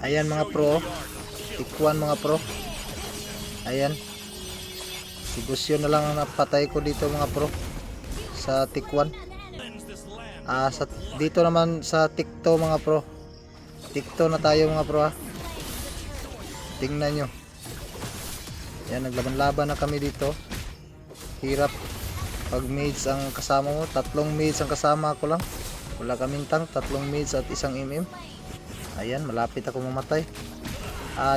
Ayan mga pro, tikwan mga pro. Ayan, si Gusyo na lang ang napatay ko dito mga pro sa tikwan. Dito naman sa tikto mga pro, tikto na tayo mga pro ha. Tingnan nyo, yan, naglaban-laban na kami dito. Hirap pag maids ang kasama mo. 3 maids ang kasama ko lang, wala kaming tank, 3 maids at isang MM. Ayan, malapit ako mamatay.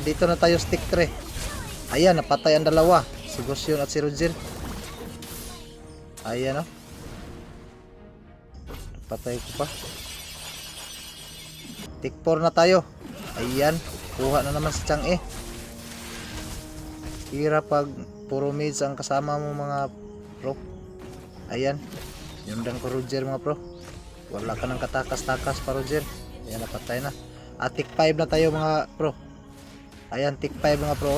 Dito na tayo stick 3. Ayan, napatay ang dalawa, si Gusyon at si Roger. Ayan, oh, napatay ko pa. Tick 4 na tayo. Ayan, kuha na naman si Chang eh. Hirap pag puro maids ang kasama mo mga pro. Ayan, yundan ko Roger mga pro. Wala ka ng katakas-takas pa Roger. Ayan, napatay na. Tick 5 na tayo mga pro. Ayan, tick 5 mga pro.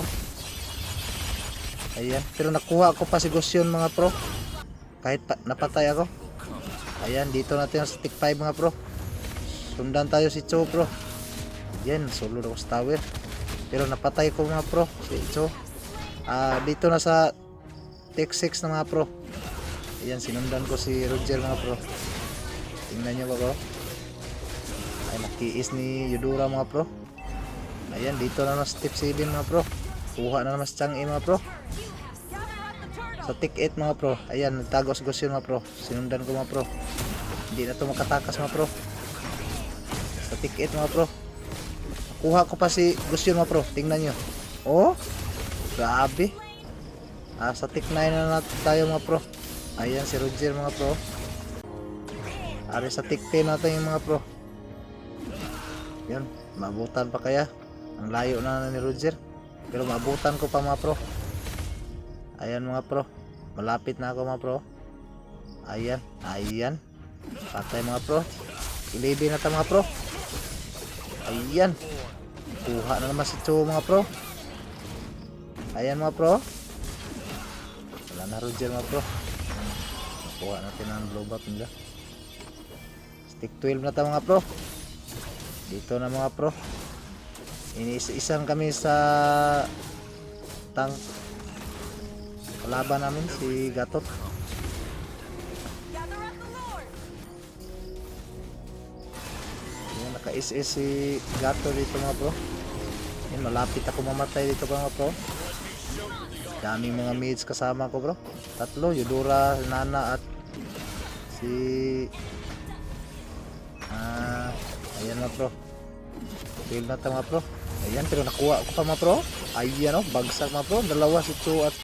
Ayan, pero nakuha ko pa si Gusyon mga pro, kahit napatay ako. Ayan, dito natin sa tick 5 mga pro. Sundan tayo si Cho pro. Ayan, solo ako sa tower, pero napatay ko mga pro si Cho. Dito na sa tick 6 na mga pro. Ayan, sinundan ko si Roger mga pro. Tingnan nyo ba ko? Ay, nakiis ni Yudura mga pro. Ayan, dito na sa tick 7 mga pro. Kuha na naman sa Chang mga pro. Sa tick 8 mga pro. Ayan, nagtago si Gusyon mga pro. Sinundan ko mga pro. Hindi na to makatakas mga pro. Sa tick 8 mga pro. Kuha ko pa si Gusyon mga pro. Tingnan nyo. Oh, grabe. Sa tick 9 na tayo mga pro. Ayan si Roger mga pro. Sa tick 10 natin yung mga pro. Yan, maabutan pa kaya. Ang layo na ni Roger, pero maabutan ko pa mga pro. Ayan mga pro, malapit na ako mga pro. Ayan, ayan, patay mga pro. 11 na tayo mga pro. Ayan, kuha na naman si Cho mga pro. Ayan mga pro, wala na Roger mga pro. Kuha natin ang blowback nila. Stick 12 na tayo mga pro. Dito na mga pro. Iniisa-isang kami sa tank. Kalaban namin si Gatot. Ayan, naka-SS si Gatot dito mga pro. Ayan, malapit ako mamatay dito mga pro. Daming mga maids kasama ko bro. 3, Yudura, Nana at si ayan mga pro. Fail na ito mga pro. Ayan, pero nakuha ko pa mga pro. Ayan, bagsak mga pro. Dalawa si Cho at